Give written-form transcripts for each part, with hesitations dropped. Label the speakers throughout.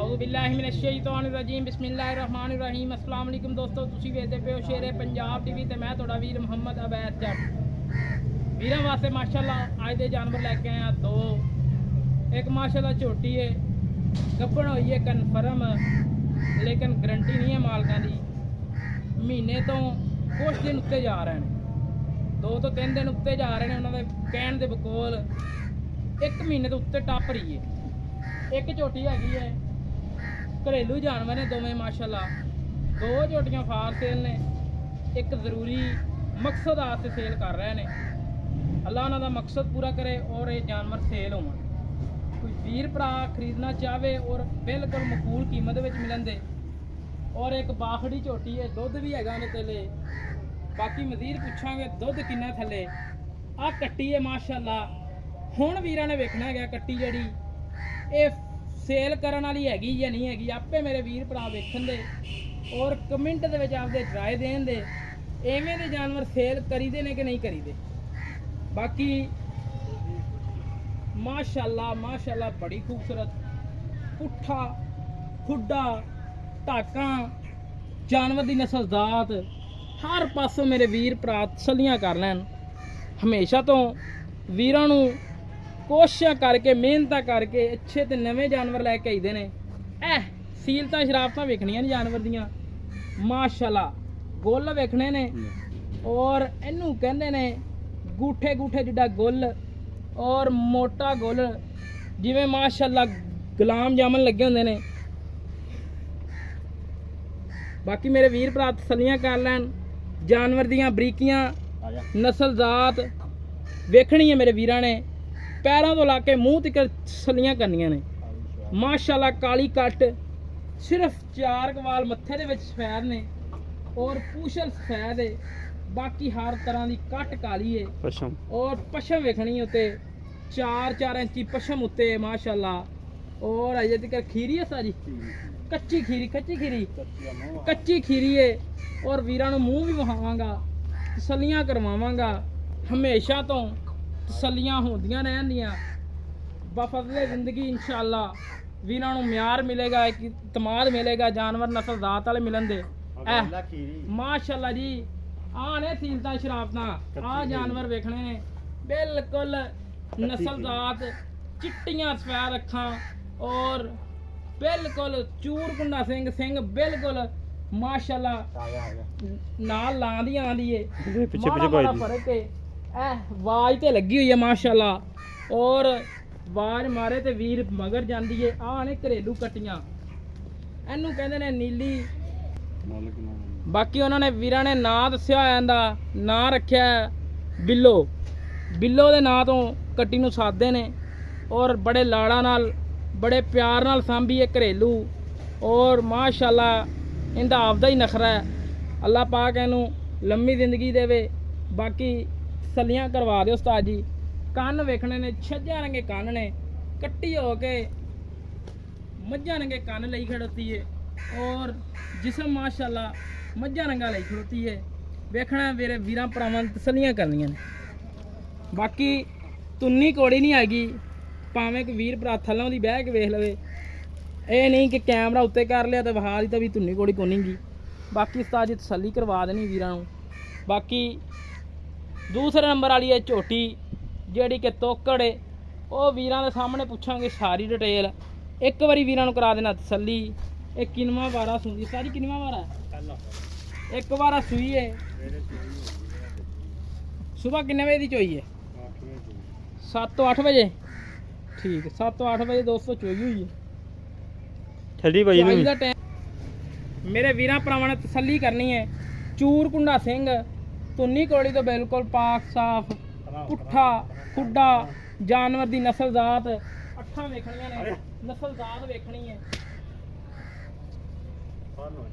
Speaker 1: औज़ुबिल्लाहिमिनश्शैतानिर्रजीम बिस्मिल्लाहिर्रहमानिर्रहीम अस्सलाम वालेकुम दोस्तों, ਤੁਸੀਂ ਵੇਖਦੇ ਪਏ ਹੋ ਸ਼ੇਰੇ ਪੰਜਾਬ ਟੀਵੀ ਤੇ ਮੈਂ ਤੁਹਾਡਾ ਵੀਰ ਮੁਹੰਮਦ ਅਬੈਦ ਜੱਟ। ਵੀਰਾਂ ਵਾਸਤੇ ਮਾਸ਼ਾਅੱਲਾ ਅੱਜ ਦੇ ਜਾਨਵਰ ਲੈ ਕੇ ਆਇਆ ਦੋ। ਇੱਕ ਮਾਸ਼ਾਅੱਲਾ ਝੋਟੀ ਹੈ, ਗੱਭਣ ਹੋਈ ਹੈ ਕਨਫਰਮ, ਲੇਕਿਨ ਗਰੰਟੀ ਨਹੀਂ ਹੈ ਮਾਲਕਾਂ ਦੀ। ਮਹੀਨੇ ਤੋਂ ਕੁਝ ਦਿਨ ਉੱਤੇ ਜਾ ਰਹੇ ਨੇ, 2 ਤੋਂ 3 ਦਿਨ ਉੱਤੇ ਜਾ ਰਹੇ ਨੇ ਉਹਨਾਂ ਦੇ ਕਹਿਣ ਦੇ ਬਕੌਲ। 1 ਮਹੀਨੇ ਤੋਂ ਉੱਤੇ ਟੱਪ ਰਹੀ ਹੈ। ਇੱਕ ਝੋਟੀ ਹੈਗੀ ਹੈ, ਘਰੇਲੂ ਜਾਨਵਰ ਨੇ ਦੋਵੇਂ ਮਾਸ਼ਾਅੱਲਾ। 2 ਝੋਟੀਆਂ ਫਾਰ ਸੇਲ ਨੇ, ਇੱਕ ਜ਼ਰੂਰੀ ਮਕਸਦ ਵਾਸਤੇ ਸੇਲ ਕਰ ਰਹੇ ਨੇ। ਅੱਲਾ ਉਹਨਾਂ ਦਾ ਮਕਸਦ ਪੂਰਾ ਕਰੇ ਔਰ ਇਹ ਜਾਨਵਰ ਸੇਲ ਹੋਣ। ਕੋਈ ਵੀਰ ਭਰਾ ਖਰੀਦਣਾ ਚਾਹਵੇ ਔਰ ਬਿਲਕੁਲ ਮਕਬੂਲ ਕੀਮਤ ਵਿੱਚ ਮਿਲਣ ਦੇ। ਔਰ ਇੱਕ ਬਾਖੜੀ ਝੋਟੀ ਹੈ, ਦੁੱਧ ਵੀ ਹੈਗਾ ਉਹਦੇ ਥੱਲੇ। ਬਾਕੀ ਮਜ਼ੀਦ ਪੁੱਛਾਂਗੇ ਦੁੱਧ ਕਿੰਨਾ ਥੱਲੇ। ਆਹ ਕੱਟੀ ਹੈ ਮਾਸ਼ਾਅੱਲਾ। ਹੁਣ ਵੀਰਾਂ ਨੇ ਵੇਖਣਾ ਹੈਗਾ ਕੱਟੀ ਜਿਹੜੀ ਇਹ ਸੇਲ ਕਰਨ ਵਾਲੀ ਹੈਗੀ ਜਾਂ ਨਹੀਂ ਹੈਗੀ। ਆਪੇ ਮੇਰੇ ਵੀਰ ਭਰਾ ਵੇਖਣ ਦੇ ਔਰ ਕਮੈਂਟ ਦੇ ਵਿੱਚ ਆਪਦੇ ਰਾਏ ਦੇਣ ਦੇ, ਐਵੇਂ ਦੇ ਜਾਨਵਰ ਸੇਲ ਕਰੀਦੇ ਨੇ ਕਿ ਨਹੀਂ ਕਰੀਦੇ। ਬਾਕੀ ਮਾਸ਼ਾਅੱਲਾ ਮਾਸ਼ਾਅੱਲਾ ਬੜੀ ਖੂਬਸੂਰਤ ਪੁੱਠਾ ਖੁੱਡਾ ਢਾਕਾਂ ਜਾਨਵਰ ਦੀ ਨਸਲ ਜ਼ਾਤ ਹਰ ਪਾਸੋਂ ਮੇਰੇ ਵੀਰ ਭਰਾ ਤਸੱਲੀਆਂ ਕਰ ਲੈਣ। ਹਮੇਸ਼ਾ ਤੋਂ ਵੀਰਾਂ ਨੂੰ ਕੋਸ਼ਿਸ਼ਾਂ ਕਰਕੇ ਮਿਹਨਤਾਂ ਕਰਕੇ ਅੱਛੇ ਤੇ ਨਵੇਂ ਜਾਨਵਰ ਲੈ ਕੇ ਆਈਦੇ ਨੇ। ਸੀਲਤਾਂ ਸ਼ਰਾਫਤਾਂ ਵੇਖਣੀਆਂ ਨੇ ਜਾਨਵਰ ਦੀਆਂ ਮਾਸ਼ਾਅੱਲਾ। ਗੁੱਲ ਵੇਖਣੇ ਨੇ ਔਰ ਇਹਨੂੰ ਕਹਿੰਦੇ ਨੇ ਗੂਠੇ ਗੂਠੇ ਜਿੱਡਾ ਗੁੱਲ ਔਰ ਮੋਟਾ ਗੁੱਲ, ਜਿਵੇਂ ਮਾਸ਼ਾਅੱਲਾ ਗੁਲਾਮ ਜਾਮਨ ਲੱਗੇ ਹੁੰਦੇ ਨੇ। ਬਾਕੀ ਮੇਰੇ ਵੀਰ ਭਰਾ ਤਸੱਲੀਆਂ ਕਰ ਲੈਣ। ਜਾਨਵਰ ਦੀਆਂ ਬਰੀਕੀਆਂ ਨਸਲ ਜ਼ਾਤ ਵੇਖਣੀ ਹੈ ਮੇਰੇ ਵੀਰਾਂ ਨੇ। ਪੈਰਾਂ ਤੋਂ ਲਾ ਕੇ ਮੂੰਹ ਤੱਕ ਤਸੱਲੀਆਂ ਕਰਨੀਆਂ ਨੇ ਮਾਸ਼ਾਅੱਲਾ। ਕਾਲੀ ਕੱਟ, ਸਿਰਫ 4 ਕਵਾਲ ਮੱਥੇ ਦੇ ਵਿੱਚ ਸਫੈਦ ਨੇ ਔਰ ਪੂਛਲ ਸਫੈਦ ਹੈ। ਬਾਕੀ ਹਰ ਤਰ੍ਹਾਂ ਦੀ ਕੱਟ ਕਾਲੀ ਹੈ ਪਸ਼ਮ ਔਰ ਪਸ਼ਮ ਵੇਖਣੀ ਉੱਤੇ 4 ਇੰਚੀ ਪਸ਼ਮ ਉੱਤੇ ਮਾਸ਼ਾਅੱਲਾ। ਔਰ ਅਜੇ ਤੱਕ ਖੀਰੀ ਹੈ ਸਾਰੀ ਕੱਚੀ ਖੀਰੀ ਹੈ। ਔਰ ਵੀਰਾਂ ਨੂੰ ਮੂੰਹ ਵੀ ਵਹਾਵਾਂਗਾ, ਤਸੱਲੀਆਂ ਕਰਵਾਵਾਂਗਾ। ਹਮੇਸ਼ਾ ਤੋਂ ਤਸੱਲੀਆਂ ਹੁੰਦੀਆਂ ਰਹਿੰਦੀਆਂ ਬਫਜ਼ਲੇ ਜ਼ਿੰਦਗੀ। ਇੰਸ਼ਾਅੱਲਾ ਵੀਰਾਂ ਨੂੰ ਮਿਆਰ ਮਿਲੇਗਾ, ਇੱਕ ਇਤਮਾਦ ਮਿਲੇਗਾ ਜਾਨਵਰ ਨਸਲ ਜ਼ਾਤ ਵਾਲੇ ਮਿਲਣ ਦੇ। ਮਾਸ਼ਾਅੱਲਾ ਜੀ ਆਹ ਨੇ ਸੀਲਤਾਂ ਸ਼ਰਾਫਤਾਂ। ਆਹ ਜਾਨਵਰ ਵੇਖਣੇ ਨੇ ਬਿਲਕੁਲ ਨਸਲ ਜ਼ਾਤ, ਚਿੱਟੀਆਂ ਸਫੈਦ ਅੱਖਾਂ ਔਰ ਬਿਲਕੁਲ ਚੂਰ ਕੁੰਡਾ ਸਿੰਘ ਬਿਲਕੁਲ ਮਾਸ਼ਾਅੱਲਾ ਨਾਲ ਲਾਂਦੀ ਆਂਦੀ ਏ। ਮਾੜਾ ਫਰਕ ਏ। ਆਵਾਜ਼ ਤੇ ਲੱਗੀ ਹੋਈ ਹੈ ਮਾਸ਼ਾਅੱਲਾ ਔਰ ਆਵਾਜ਼ ਮਾਰੇ ਤੇ ਵੀਰ ਮਗਰ ਜਾਂਦੀ ਏ। ਆਹ ਨੇ ਘਰੇਲੂ ਕੱਟੀਆਂ, ਇਹਨੂੰ ਕਹਿੰਦੇ ਨੇ ਨੀਲੀ। ਬਾਕੀ ਉਹਨਾਂ ਨੇ ਵੀਰਾਂ ਨੇ ਨਾਂ ਦੱਸਿਆ ਹੋਇਆ, ਇਹਦਾ ਨਾਂ ਰੱਖਿਆ ਬਿੱਲੋ। ਬਿੱਲੋ ਦੇ ਨਾਂ ਤੋਂ ਕੱਟੀ ਨੂੰ ਸਾਦੇ ਨੇ ਔਰ ਬੜੇ ਲਾੜਾਂ ਨਾਲ ਬੜੇ ਪਿਆਰ ਨਾਲ ਸਾਂਭੀ ਹੈ ਘਰੇਲੂ। ਔਰ ਮਾਸ਼ਾਅੱਲਾ ਇਹਦਾ ਆਪਦਾ ਹੀ ਨਖਰਾ ਹੈ। ਅੱਲਾ ਪਾਕ ਇਹਨੂੰ ਲੰਮੀ ਜ਼ਿੰਦਗੀ ਦੇਵੇ। ਬਾਕੀ ਤਸੱਲੀਆਂ ਕਰਵਾ ਦਿਓ ਉਸਤਾਦ ਜੀ। ਕੰਨ ਵੇਖਣੇ ਨੇ, ਛੱਜਾਂ ਰੰਗੇ ਕੰਨ ਨੇ, ਕੱਟੀ ਹੋ ਕੇ ਮੱਝਾਂ ਰੰਗੇ ਕੰਨ ਲਈ ਖੜੋਤੀ ਹੈ ਔਰ ਜਿਸਮ ਮਾਸ਼ਾਅੱਲਾ ਮੱਝਾਂ ਰੰਗਾ ਲਈ ਖੜੋਤੀ ਹੈ। ਵੇਖਣਾ ਮੇਰੇ ਵੀਰਾਂ ਭਰਾਵਾਂ ਦੀ ਤਸੱਲੀਆਂ ਕਰਨੀਆਂ ਨੇ। ਬਾਕੀ ਤੁੰਨੀ ਕੋੜੀ ਨਹੀਂ ਹੈਗੀ, ਭਾਵੇਂ ਕਿ ਵੀਰ ਭਰਾ ਥੱਲੋਂ ਦੀ ਬਹਿ ਕੇ ਵੇਖ ਲਵੇ। ਇਹ ਨਹੀਂ ਕਿ ਕੈਮਰਾ ਉੱਤੇ ਕਰ ਲਿਆ ਤੇ ਵਹਾ ਦੀ ਤਾਂ ਵੀ ਤੁੰਨੀ ਕੋੜੀ ਕੋਈ ਨਹੀਂਗੀ। ਬਾਕੀ ਉਸਤਾਦ ਜੀ ਤਸੱਲੀ ਕਰਵਾ ਦੇਣੀ ਵੀਰਾਂ ਨੂੰ। ਬਾਕੀ ਦੂਸਰੇ ਨੰਬਰ ਵਾਲੀ ਹੈ ਝੋਟੀ ਜਿਹੜੀ ਕਿ ਤੋਕੜ ਹੈ, ਉਹ ਵੀਰਾਂ ਦੇ ਸਾਹਮਣੇ ਪੁੱਛਾਂਗੇ ਸਾਰੀ ਡਿਟੇਲ। ਇੱਕ ਵਾਰੀ ਵੀਰਾਂ ਨੂੰ ਕਰਾ ਦੇਣਾ ਤਸੱਲੀ। ਇਹ ਕਿੰਨਵਾਂ ਵਾਰਾ ਸੂਈ ਸਾਰੀ? ਕਿੰਨਵਾਂ ਵਾਰਾ? ਇੱਕ ਵਾਰਾ ਸੂਈ ਹੈ। ਸਵੇਰ ਕਿੰਨੇ ਵਜੇ ਦੀ ਚੋਈ ਹੈ? 7 ਤੋਂ 8 ਵਜੇ। ਠੀਕ ਹੈ, 7 ਤੋਂ 8 ਵਜੇ ਦੋਸਤੋ ਚੋਈ ਹੋਈ ਹੈ।
Speaker 2: ਛੱਡੀ ਭਾਈ
Speaker 1: ਮੇਰੇ ਵੀਰਾਂ ਭਰਾਵਾਂ ਨੇ ਤਸੱਲੀ ਕਰਨੀ ਹੈ। ਚੂਰ ਕੁੰਡਾ ਸਿੰਘ, ਤੁੰਨੀ ਕੋੜੀ ਤੋਂ ਬਿਲਕੁਲ ਪਾਕ ਸਾਫ, ਪੁੱਠਾ ਖੁੱਡਾ ਜਾਨਵਰ ਦੀ ਨਸਲ ਜ਼ਾਤ। ਅੱਖਾਂ ਵੇਖਣੀਆਂ ਨੇ, ਨਸਲ ਜ਼ਾਤ ਵੇਖਣੀ ਹੈ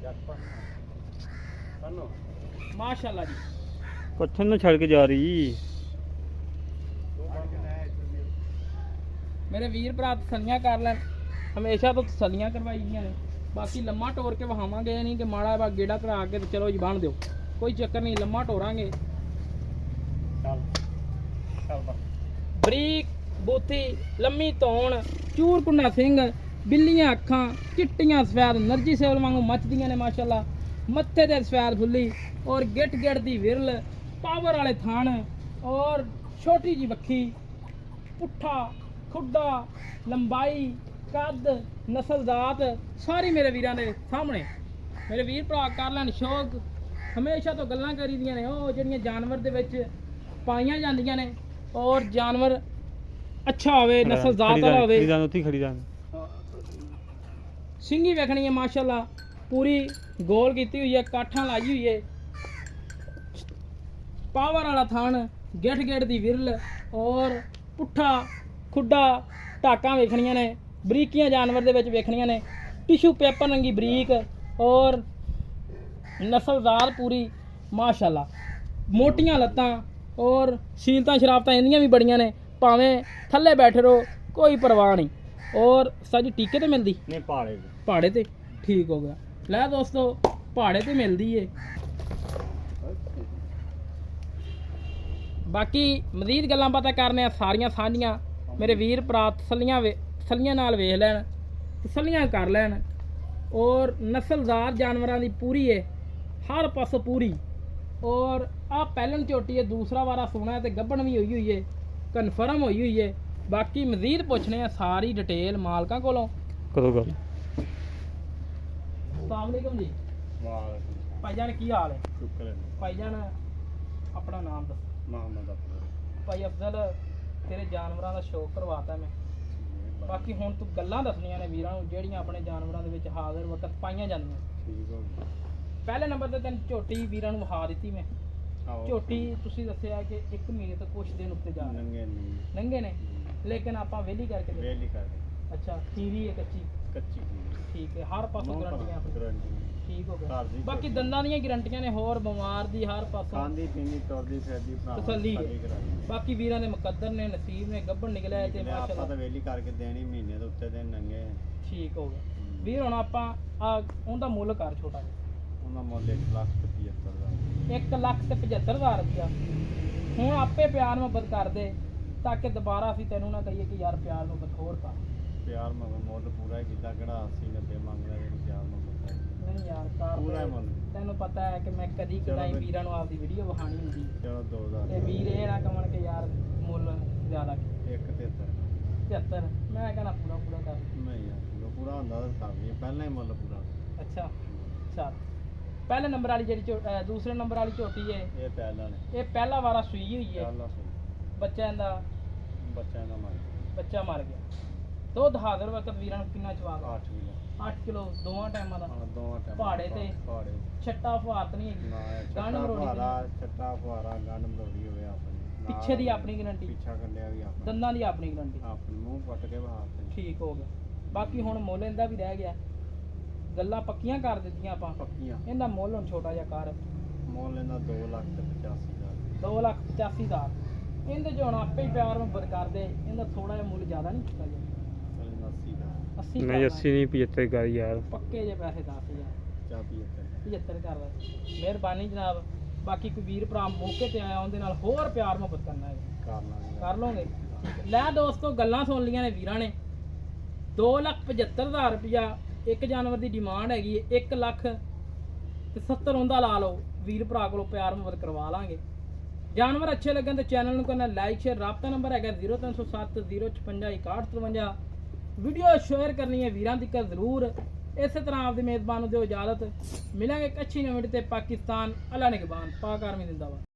Speaker 1: ਮਾਸ਼ਾਅੱਲਾ ਜੀ।
Speaker 2: ਪੱਥਰ ਨੂੰ ਛੱਡ ਕੇ ਜਾ ਰਹੀ
Speaker 1: ਮੇਰੇ ਵੀਰ ਭਰਾ ਤਸੱਲੀਆਂ ਕਰ ਲੈਣ। ਹਮੇਸ਼ਾ ਤੋਂ ਤਸੱਲੀਆਂ ਕਰਵਾਈ ਦੀਆਂ ਨੇ। ਬਾਕੀ ਲੰਮਾ ਟੋਰ ਕੇ ਵਹਾਵਾਂਗੇ, ਇਹ ਨਹੀਂ ਕਿ ਮਾੜਾ ਬਾ ਗੇੜਾ ਕਰਾ ਕੇ ਤੇ ਚਲੋ ਜੀ ਬਣ ਦਿਓ, ਕੋਈ ਚੱਕਰ ਨਹੀਂ। ਲੰਮਾ ਟੋਰਾਂਗੇ। ਬਰੀਕ ਬੋਥੀ ਲੰਮੀ ਧੌਣ ਚੂਰ ਕੁੰਡਾ ਸਿੰਘ ਬਿੱਲੀਆਂ ਅੱਖਾਂ, ਚਿੱਟੀਆਂ ਸਫੈਦ ਨਰਜੀ ਸੇਵਲ ਵਾਂਗੂ ਮੱਚਦੀਆਂ ਨੇ ਮਾਸ਼ਾਅੱਲਾ। ਮੱਥੇ ਤੇ ਸਫੈਦ ਫੁੱਲੀ ਔਰ ਗਿੱਟ ਗਿੱਟ ਦੀ ਵਿਰਲ, ਪਾਵਰ ਵਾਲੇ ਥਣ ਔਰ ਛੋਟੀ ਜੀ ਵੱਖੀ, ਪੁੱਠਾ ਖੁੱਡਾ, ਲੰਬਾਈ, ਕੱਦ, ਨਸਲਜ਼ਾਤ ਸਾਰੀ ਮੇਰੇ ਵੀਰਾਂ ਦੇ ਸਾਹਮਣੇ। ਮੇਰੇ ਵੀਰ ਭਰਾ ਕਰ ਲੈਣ ਸ਼ੌਕ। ਹਮੇਸ਼ਾ ਤੋਂ ਗੱਲਾਂ ਕਰੀਦੀਆਂ ਨੇ ਉਹ ਜਿਹੜੀਆਂ ਜਾਨਵਰ ਦੇ ਵਿੱਚ ਪਾਈਆਂ ਜਾਂਦੀਆਂ ਨੇ, ਔਰ ਜਾਨਵਰ ਅੱਛਾ ਹੋਵੇ, ਨਸਲਜ਼ਾਤ ਵਾਲਾ ਹੋਵੇ।
Speaker 2: ਖਰੀਦਾਂ ਉੱਥੇ ਖਰੀਦਾਂ
Speaker 1: ਸਿੰਗੀ ਵੇਖਣੀ ਹੈ ਮਾਸ਼ਾਅੱਲਾ, ਪੂਰੀ ਗੋਲ ਕੀਤੀ ਹੋਈ ਹੈ, ਕਾਠਾਂ ਲਾਈ ਹੋਈ ਹੈ, ਪਾਵਰ ਵਾਲਾ ਥਣ, ਗਿੱਠ ਗਿੱਠ ਦੀ ਵਿਰਲ ਔਰ ਪੁੱਠਾ ਖੁੱਡਾ ਢਾਕਾਂ ਵੇਖਣੀਆਂ ਨੇ। ਬਰੀਕੀਆਂ ਜਾਨਵਰ ਦੇ ਵਿੱਚ ਵੇਖਣੀਆਂ ਨੇ, ਟਿਸ਼ੂ ਪੇਪਰ ਰੰਗੀ ਬਰੀਕ ਔਰ ਨਸਲਦਾਰ ਪੂਰੀ ਮਾਸ਼ਾਅੱਲਾ। ਮੋਟੀਆਂ ਲੱਤਾਂ ਔਰ ਸ਼ੀਲਤਾਂ ਸ਼ਰਾਬਤਾਂ ਇੰਨੀਆਂ ਵੀ ਬੜੀਆਂ ਨੇ, ਭਾਵੇਂ ਥੱਲੇ ਬੈਠੇ ਰਹੋ ਕੋਈ ਪਰਵਾਹ ਨਹੀਂ। ਔਰ ਸਾਡੀ ਟੀਕੇ ਤੇ ਮਿਲਦੀ
Speaker 2: ਨਹੀਂ ਪਾੜੇ
Speaker 1: ਪਹਾੜੇ ਤੇ, ਠੀਕ ਹੋ ਗਿਆ। ਲੈ ਦੋਸਤੋ ਪਹਾੜੇ ਤੇ ਮਿਲਦੀ ਏ। ਬਾਕੀ ਮਜ਼ੀਦ ਗੱਲਾਂ ਬਾਤਾਂ ਕਰਨੇ ਆ ਸਾਰੀਆਂ ਸਾਂਝੀਆਂ। ਮੇਰੇ ਵੀਰ ਭਰਾ ਤਸੱਲੀਆਂ ਨਾਲ ਵੇਖ ਲੈਣ, ਤਸੱਲੀਆਂ ਕਰ ਲੈਣ। ਔਰ ਨਸਲਦਾਰ ਜਾਨਵਰਾਂ ਦੀ ਪੂਰੀ ਏ, ਹਰ ਪਾਸੋਂ ਪੂਰੀ। ਔਰ ਆ ਪਹਿਲਣ ਝੋਟੀ ਹੈ, ਦੂਸਰਾ ਵਾਰਾ ਸੋਨਾ ਹੈ ਤੇ ਗੱਭਣ ਵੀ ਹੋਈ ਹੋਈ ਏ, ਕਨਫਰਮ ਹੋਈ ਹੋਈ ਏ। ਬਾਕੀ ਮਜ਼ੀਦ ਪੁੱਛਣੇ ਆ ਸਾਰੀ ਡਿਟੇਲ ਮਾਲਕਾਂ ਕੋਲੋਂ।
Speaker 2: ਕਦੋਂ ਗੱਲ
Speaker 1: अस्सलाम वालेकुम जी। भाईजान की हाल है?
Speaker 2: ਸ਼ੁਕਰ ਹੈ
Speaker 1: भाईजान अपना नाम दस।
Speaker 2: ਮੁਹੰਮਦ
Speaker 1: भाई अफजल तेरे जानवरां ਦਾ ਸ਼ੌਕ ਕਰਵਾਤਾ ਮੈਂ। ਬਾਕੀ ਹੁਣ ਤੂੰ ਗੱਲਾਂ ਦੱਸਣੀਆਂ ਨੇ ਵੀਰਾਂ ਨੂੰ ਜਿਹੜੀਆਂ ਆਪਣੇ ਜਾਨਵਰਾਂ ਦੇ ਵਿੱਚ ਹਾਜ਼ਰ ਵਕਤ ਪਾਈਆਂ ਜਾਂਦੀਆਂ।
Speaker 2: ਠੀਕ ਹੋ ਗਿਆ
Speaker 1: ਪਹਿਲੇ ਨੰਬਰ ਤੇ ਤੈਨੂੰ ਝੋਟੀ ਵੀਰਾਂ ਨੂੰ ਵਿਖਾ ਦਿੱਤੀ ਮੈਂ। ਝੋਟੀ ਤੁਸੀਂ ਦੱਸਿਆ ਕਿ 1 ਮਹੀਨੇ ਤੋਂ ਕੁਛ ਦਿਨ ਉੱਤੇ ਜਾ
Speaker 2: ਨੰਗੇ ਨਹੀਂ
Speaker 1: ਨੰਗੇ ਨੇ, ਲੇਕਿਨ ਆਪਾਂ ਵੇਲੀ ਕਰਕੇ ਦੇ।
Speaker 2: ਵੇਲੀ ਕਰ
Speaker 1: ਅੱਛਾ ਖੀਰੀ ਹੈ ਕੱਚੀ,
Speaker 2: ਕੱਚੀ
Speaker 1: ਠੀਕ ਹੈ, ਹਰ ਪਾਸੋਂ ਗਰੰਟੀਆਂ ਆਪਣੀ।
Speaker 2: ਗਰੰਟੀ
Speaker 1: ਠੀਕ ਹੋ
Speaker 2: ਘਰ
Speaker 1: ਗਿਆ।
Speaker 2: ਦੀ
Speaker 1: ਬਾਕੀ ਦੰਦਾਂ ਦੀਆਂ ਗਰੰਟੀਆਂ ਨੇ, ਹੋਰ ਬਿਮਾਰ ਦੀ ਹਰ ਪਾਸੋਂ
Speaker 2: ਖਾਂਦੀ ਪੀਂਦੀ ਤੁਰਦੀ ਫਿਰਦੀ ਭਰਾ
Speaker 1: ਤਸੱਲੀ ਹੈ। ਬਾਕੀ ਵੀਰਾਂ ਦੇ ਮੁਕੱਦਰ ਨੇ, ਨਸੀਬ ਨੇ, ਗੱਭਣ ਨਿਕਲਿਆ ਹੈ ਤੇ
Speaker 2: ਆਪਾਂ
Speaker 1: ਮਾਸ਼ਾਅੱਲਾ
Speaker 2: ਤਾਂ ਵੇਲੀ ਕਰਕੇ ਦੇਣੀ, ਮਹੀਨੇ ਦੇ ਉੱਤੇ ਦਿਨ ਨੰਗੇ
Speaker 1: ਠੀਕ ਹੋ ਗਿਆ। ਵੀਰ ਹੁਣ ਆਪਾਂ ਆ ਉਹਦਾ ਮੁੱਲ ਕਰ ਛੋਟਾ ਜਿਹਾ,
Speaker 2: ਉਹਨਾਂ ਮੁੱਲ 1,75,000 ਦਾ
Speaker 1: 1,75,000 ਰੁਪਇਆ। ਹੁਣ ਆਪੇ ਪਿਆਰ ਮੁਹੱਬਤ ਕਰ ਦੇ ਤਾਂ ਕਿ ਦੁਬਾਰਾ ਅਸੀਂ ਤੈਨੂੰ ਨਾ ਕਹੀਏ ਕਿ ਯਾਰ ਪਿਆਰ ਮੁਹੱਬਤ ਹੋਰ ਕਰ।
Speaker 2: ਪਿਆਰ ਮੁੱਲ ਪੂਰਾ ਕੀਤਾ, ਕਿਹੜਾ 80-90 ਮੰਗਦਾ ਜਿਹੜੀ ਪਿਆਰ ਮੁਹੱਬਤ ਹੈ।
Speaker 1: ਨਹੀਂ ਯਾਰ ਕਰ
Speaker 2: ਪੂਰਾ
Speaker 1: ਦੇ।
Speaker 2: ਮੁੱਲ।
Speaker 1: ਤੈਨੂੰ ਪਤਾ ਹੈ ਕਿ ਮੈਂ ਕਦੀ ਕਦਾਈ
Speaker 2: ਫਿਰ।
Speaker 1: ਵੀਰਾਂ ਨੂੰ ਆਪਦੀ ਵੀਡੀਓ ਵਿਖਾਣੀ ਹੁੰਦੀ
Speaker 2: ਚਲੋ 2,000
Speaker 1: ਤੇ ਵੀਰ ਇਹ ਨਾ ਕਹਣ ਕਿ ਯਾਰ ਮੁੱਲ ਜ਼ਿਆਦਾ
Speaker 2: 1,73
Speaker 1: 75। ਮੈਂ ਕਹਿੰਦਾ ਪੂਰਾ ਕਰ।
Speaker 2: ਨਹੀਂ ਯਾਰ ਪੂਰਾ ਹੁੰਦਾ ਤਾਂ ਕਰ ਲਈ, ਪਹਿਲਾਂ ਹੀ ਮੁੱਲ ਪੂਰਾ।
Speaker 1: ਅੱਛਾ ਚੱਲ। ਪਹਿਲੇ ਨੰਬਰ ਵਾਲੀ ਜਿਹੜੀ ਦੂਸਰੇ ਨੰਬਰ ਵਾਲੀ ਝੋਟੀ ਹੈ,
Speaker 2: ਇਹ ਪਹਿਲਾਂ ਨੇ
Speaker 1: ਇਹ ਪਹਿਲਾ ਵਾਰਾ ਸੂਈ ਹੋਈ ਹੈ।
Speaker 2: ਪਹਿਲਾਂ ਸੁਣ
Speaker 1: ਬੱਚਿਆਂ ਦਾ
Speaker 2: ਬੱਚਾ ਇਹਦਾ ਮਰ
Speaker 1: ਬੱਚਾ ਮਰ ਗਿਆ। ਦੁੱਧ ਹਾਜ਼ਰ ਵਕਤ ਵੀਰਾਂ ਨੂੰ ਕਿੰਨਾ ਚਵਾ
Speaker 2: 8 ਕਿਲੋ
Speaker 1: 8 ਕਿਲੋ ਦੋਵਾਂ ਟਾਈਮਾਂ ਦਾ।
Speaker 2: ਹਾਂ ਦੋਵਾਂ ਟਾਈਮ
Speaker 1: ਪਹਾੜੇ ਤੇ?
Speaker 2: ਪਹਾੜੇ
Speaker 1: ਛੱਟਾ ਫੁਹਾਰਤ ਨਹੀਂ ਹੈਗੀ,
Speaker 2: ਨਾ
Speaker 1: ਗੰਢ
Speaker 2: ਛੱਟਾ
Speaker 1: ਮਰੋੜੀ
Speaker 2: ਫੁਹਾਰਾ ਛੱਟਾ ਫੁਹਾਰਾ ਗੰਢ ਮਰੋੜੀ ਹੋਵੇ ਆਪਣੀ ਨਾਲ
Speaker 1: ਪਿੱਛੇ ਦੀ ਆਪਣੀ ਗਰੰਟੀ,
Speaker 2: ਪਿੱਛਾ ਕੱਢਿਆ ਵੀ ਆਪਣਾ
Speaker 1: ਦੰਦਾਂ ਦੀ ਆਪਣੀ ਗਰੰਟੀ।
Speaker 2: ਆਪਣੇ ਮੂੰਹ ਪੱਟ ਕੇ ਬਹਾਤੇ
Speaker 1: ਠੀਕ ਹੋ ਗਿਆ। ਬਾਕੀ ਹੁਣ ਮੁੱਲ ਇਹਦਾ ਵੀ ਰਹਿ ਗਿਆ, ਗੱਲਾਂ ਪੱਕੀਆਂ ਕਰ ਦਿੱਤੀਆਂ ਆਪਾਂ।
Speaker 2: ਪੱਕੀਆਂ
Speaker 1: ਇਹਦਾ ਮੁੱਲ ਹੁਣ ਛੋਟਾ ਜਿਹਾ ਕਰ
Speaker 2: ਮੁੱਲ ਇਹਦਾ 2,85,000
Speaker 1: 2,85,000। ਇਹਦੇ ਚ ਹੁਣ ਆਪੇ ਹੀ ਪਿਆਰ ਮੁਹੱਬਤ ਕਰਦੇ, ਇਹਦਾ ਥੋੜਾ ਜਿਹਾ ਮੁੱਲ ਜ਼ਿਆਦਾ ਨਹੀਂ ਕੀਤਾ ਜੀ।
Speaker 2: 80 ਦਾ
Speaker 1: 80
Speaker 2: ਨਹੀਂ 80 ਨਹੀਂ 75 ਕਰ ਯਾਰ
Speaker 1: ਪੱਕੇ ਜੇ ਪੈਸੇ 10,000
Speaker 2: ਚਾਹ 75
Speaker 1: 75 ਕਰ ਲੈ। ਮਿਹਰਬਾਨੀ ਜਨਾਬ। ਬਾਕੀ ਕੋਈ ਵੀਰ ਭਰਾ ਮੌਕੇ ਤੇ ਆਇਆ ਉਹਦੇ ਨਾਲ ਹੋਰ ਪਿਆਰ ਮੁਹੱਬਤ ਕਰਨਾ ਹੈ
Speaker 2: ਕਰ ਲਾਂਗੇ
Speaker 1: ਕਰ ਲਓਗੇ। ਲੈ ਦੋਸਤੋ ਗੱਲਾਂ ਸੁਣ ਲੀਆਂ ਨੇ ਵੀਰਾਂ ਨੇ। 2,75,000 ਰੁਪਇਆ ਇੱਕ ਜਾਨਵਰ ਦੀ ਡਿਮਾਂਡ ਹੈਗੀ ਹੈ। 1,70,000 ਉਹਦਾ ਲਾ ਲਓ, ਵੀਰ ਭਰਾ ਕੋਲੋਂ ਪਿਆਰ ਮੁਹੱਬਤ ਕਰਵਾ ਲਾਂਗੇ। ਜਾਨਵਰ ਅੱਛੇ ਲੱਗਣ ਤੇ ਚੈਨਲ ਨੂੰ ਕਰਨਾ ਲਾਈਕ ਸ਼ੇਅਰ। ਰਾਬਤਾ ਨੰਬਰ ਹੈਗਾ 0307 056 6153। ਵੀਡੀਓ ਸ਼ੇਅਰ ਕਰਨੀ ਹੈ ਵੀਰਾਂ ਦੀ ਜ਼ਰੂਰ। ਇਸੇ ਤਰ੍ਹਾਂ ਆਪਦੀ ਮੇਜ਼ਬਾਨ ਨੂੰ ਦਿਓ ਇਜਾਜ਼ਤ। ਮਿਲਾਂਗੇ ਇੱਕ ਅੱਛੀ ਨਵੀਂ ਤੇ ਪਾਕਿਸਤਾਨ ਅੱਲਾ ਨਿਗਬਾਨ ਪਾਕ ਆਰਮੀ ਜ਼ਿੰਦਾਬਾਦ।